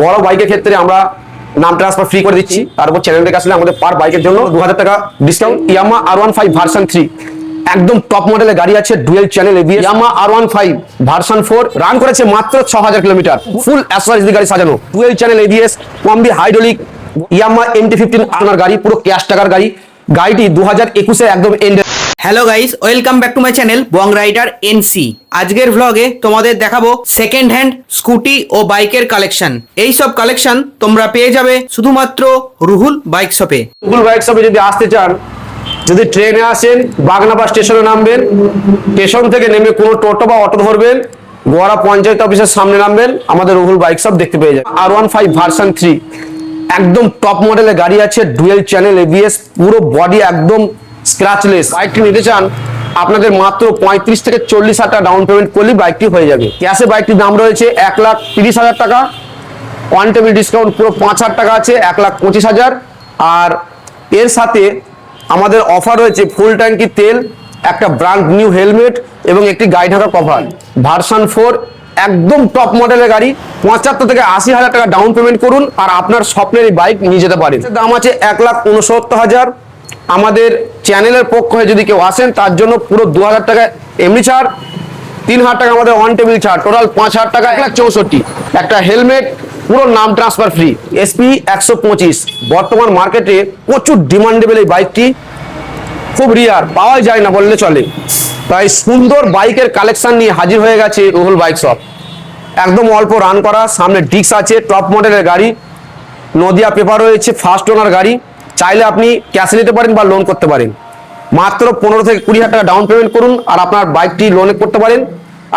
বড় বাইকের ক্ষেত্রে আমরা নাম ট্রান্সফার ফ্রি করে দিচ্ছি। তারপর চ্যানেলটিকে আসলে আমাদের পার বাইকের জন্য 2000 টাকা ডিসকাউন্ট। ইয়ামা R15 ভার্সন 3 একদম টপ মডেলের গাড়ি আছে, dual channel ABS. Yamaha R15 version 4 run করেছে মাত্র 6000 কিলোমিটার, ফুল অ্যাসেসরিজ দিয়ে গাড়ি সাজানো, dual channel ABS, combi hydraulic. Yamaha MT-15 আপনার গাড়ি, পুরো ক্যাশ টাকার গাড়ি। গাড়িটি 2021 একদম এন্ডে। Hello guys, welcome back to my channel Bong rider NC. আজকের ভ্লগে তোমাদের দেখাবো সেকেন্ড হ্যান্ড স্কুটি ও বাইকের কালেকশন। এই সব কালেকশন তোমরা পেয়ে যাবে শুধুমাত্র রুহুল বাইক শপে। রুহুল বাইক শপে যদি আসতে চান, যদি ট্রেনে আসেন বাগনাবাদ স্টেশনে নামবেন, স্টেশন থেকে নেমে কোনো টোটো বা অটো ধরবেন, গোয়ারা পঞ্চায়েত অফিসের সামনে নামবেন, আমাদের রুহুল বাইক শপ দেখতে পেয়ে যাবেন। R15 ভার্সন 3 একদম টপ মডেলের গাড়ি আছে, ডুয়েল চ্যানেল এবিএস, পুরো বডি একদম স্ক্র্যাচলেস। বাইকটি নিতে চান আপনাদের মাত্র 35 থেকে 40 হাজার টাকা ডাউন পেমেন্ট করলেই বাইকটি হয়ে যাবে। ক্যাশে বাইকটির দাম রয়েছে 1,30,000 টাকা, অন টেবিল ডিসকাউন্ট পুরো 5,000 টাকা আছে, 1,25,000। আর এর সাথে আমাদের অফার রয়েছে ফুল ট্যাঙ্কি তেল, একটা ব্র্যান্ড নিউ হেলমেট এবং একটি গাড়ি ঢাকা কভার। ভার্সন 4 একদম টপ মডেলের গাড়ি, 75 থেকে 80,000 টাকা ডাউন পেমেন্ট করুন আর আপনার স্বপ্নের এই বাইক নিয়ে যেতে পারেন। দাম আছে 1,69,000। আমাদের চ্যানেলের পক্ষ হয়ে যদি কেউ আসেন তার জন্য পুরো 2,000 টাকা এমনি ছাড়, 3,000 টাকা আমাদের অন টেবিল ছাড়, টোটাল 5,000 টাকা, 1,64,000। একটা হেলমেট, পুরো নাম ট্রান্সফার ফ্রি। SP 125 বর্তমান মার্কেটে প্রচুর ডিমান্ডেবল এই বাইকটি, খুব রিয়ার, পাওয়া যায় না বললে চলে। তাই সুন্দর বাইকের কালেকশন নিয়ে হাজির হয়ে গেছে রুহুল বাইক শপ। একদম অল্প রান করা, সামনে ডিস্ক আছে, টপ মডেলের গাড়ি, নদিয়া পেপার রয়েছে, ফার্স্ট ওনার গাড়ি। চাইলে আপনি ক্যাশে নিতে পারেন বা লোন করতে পারেন। মাত্র 15 থেকে 20,000 টাকা ডাউন পেমেন্ট করুন আর আপনার বাইকটি লোনে করতে পারেন।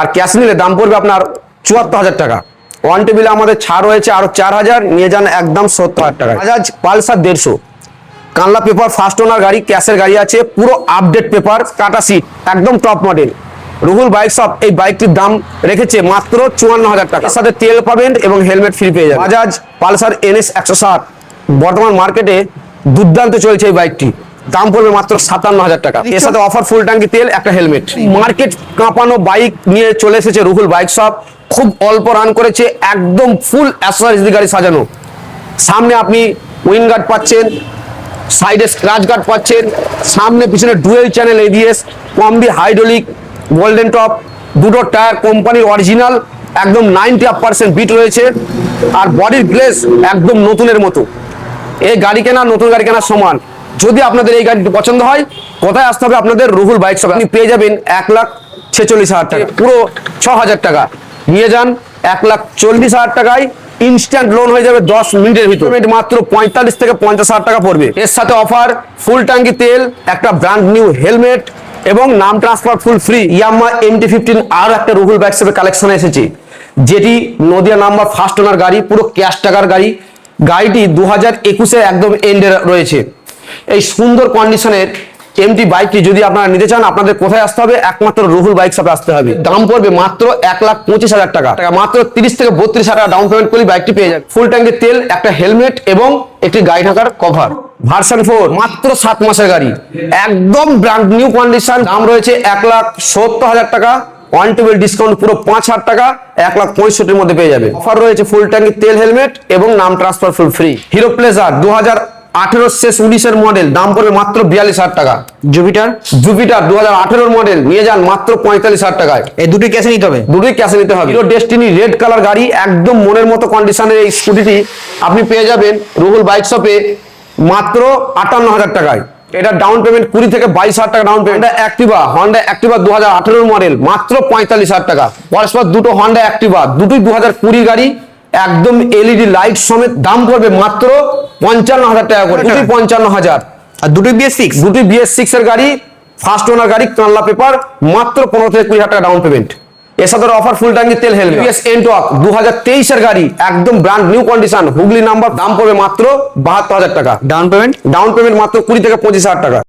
আর ক্যাশে নিলে দাম পড়বে আপনার 74,000 টাকা। ওয়ান টেবিলে আমাদের ছাড় রয়েছে আরো 4,000, নিয়ে যান একদম 70,000 টাকা। বাজাজ পালসার 150 কানলা পেপার, ফার্স্ট ওনার গাড়ি, ক্যাশের গাড়ি আছে, পুরো আপডেট পেপার, কাটা সিট, একদম top model. Ruhul bike shop এই বাইকটির দাম রেখেছে মাত্র 54,000 টাকা। এর সাথে তেল পাবেন এবং হেলমেট ফ্রি পেয়ে যাবেন। বাজাজ পালসার NS 160 বর্তমান মার্কেটে দুর্দান্ত চলছে এই বাইকটি, দাম পড়বে মাত্র 57,000 টাকা। এর সাথে অফার ফুল ট্যাঙ্কি তেল, একটা হেলমেট। মার্কেট কাঁপানো বাইক নিয়ে চলে এসেছে রুহুল বাইক শপ। খুব অল্প রান করেছে, একদম ফুল অ্যাসেসরিজ দিয়ে গাড়ি সাজানো। সামনে আপনি উইন্ড গার্ড পাচ্ছেন, সাইডে স্ক্র্যাচ গার্ড পাচ্ছেন, সামনে পিছনে dual channel ABS, combi hydraulic, golden top, দুটো টায়ার কোম্পানির অরিজিনাল, একদম 90% বিট রয়েছে। আর বডির গ্লেজ একদম নতুনের মতো। এই গাড়ি কেনা নতুন গাড়ি কেনার সমান। যদি আপনাদের এই গাড়িটি পছন্দ হয়, কোথায় আসতে হবে আপনাদের? Ruhul bike shop. আপনি পেয়ে যাবেন 1,46,000 টাকা, পুরো 6,000 টাকা নিয়ে যান, 1,40,000 টাকায় ইনস্ট্যান্ট লোন হয়ে যাবে 10 মিনিটের ভিতর। মাত্র 45 থেকে 50,000 টাকা পড়বে। এর সাথে অফার ফুল ট্যাঙ্কি তেল, একটা ব্র্যান্ড নিউ হেলমেট এবং নাম ট্রান্সফার ফুল ফ্রি। ইয়ামা MT-15 আর একটা রুহুল বাইক শপের কালেকশন এসেছে, যেটি নদিয়া নাম্বার ফার্স্ট ওনার গাড়ি, পুরো ক্যাশ টাকার গাড়ি। গাড়িটি 2021 একদম এন্ডে রয়েছে। এই সুন্দর কন্ডিশনের MT বাইকটি যদি আপনারা নিতে চান, আপনাদের কোথায় আসতে হবে? একমাত্র রুহুল বাইক শপে আসতে হবে। দাম পড়বে মাত্র 1,25,000 টাকা। মাত্র 30 থেকে 32,000 টাকা ডাউন পেমেন্ট করলে বাইকটি পেয়ে যাবে। ফুল ট্যাঙ্কের তেল, একটা হেলমেট এবং একটি গাড়ি ঢাকার কভার। ভার্সন 4 মাত্র 7 মাসের গাড়ি, একদম ব্র্যান্ড নিউ কন্ডিশন। দাম রয়েছে 1,70,000 টাকা, ওয়ান টেবিল ডিসকাউন্ট পুরো 5,000 টাকা, 1,65,000 মধ্যে পেয়ে যাবে। অফার রয়েছে ফুল ট্যাঙ্কি তেল, হেলমেট এবং নাম transfer full free. Hero pleasure 2018 শেষ 19-এর মডেল, দাম পড়বে মাত্র 42,000 টাকা। জুপিটার 2018 মডেল, নিয়ে যান মাত্র 45,000 টাকায়। এই দুটোই ক্যাশে নিতে হবে, দুটোই ক্যাশে নিতে হবে। হিরো ডেস্টিনি রেড কালার গাড়ি, একদম মনের মতো কন্ডিশনের এই স্কুটিটি আপনি পেয়ে যাবেন রুহুল বাইক শপে মাত্র 58,000 টাকায়। এটা ডাউন পেমেন্ট 20 থেকে 22,000 টাকা down payment. Honda Activa 2018 model, মাত্র 45,000 টাকা। পরস্পর দুটো হন্ডা অ্যাক্টিভা, দুটোই 2020 গাড়ি, একদম LED লাইট সমেত। দাম পড়বে মাত্র 55,000 টাকা করে, দুটোই 55,000। আর দুটোই BS6, দুটোই BS6 এর গাড়ি, ফার্স্ট ওনার গাড়ি, কানলা পেপার, মাত্র 15 থেকে 20,000 টাকা ডাউন পেমেন্ট। এর সাথে অফার ফুল ট্যাঙ্কি তেল, হেলমেট। TVS এন্টর্ক 2023 এর গাড়ি, একদম brand new condition, Hooghly number, দাম পড়বে মাত্র 72,000 টাকা। ডাউন পেমেন্ট মাত্র 20 থেকে 25,000 টাকা।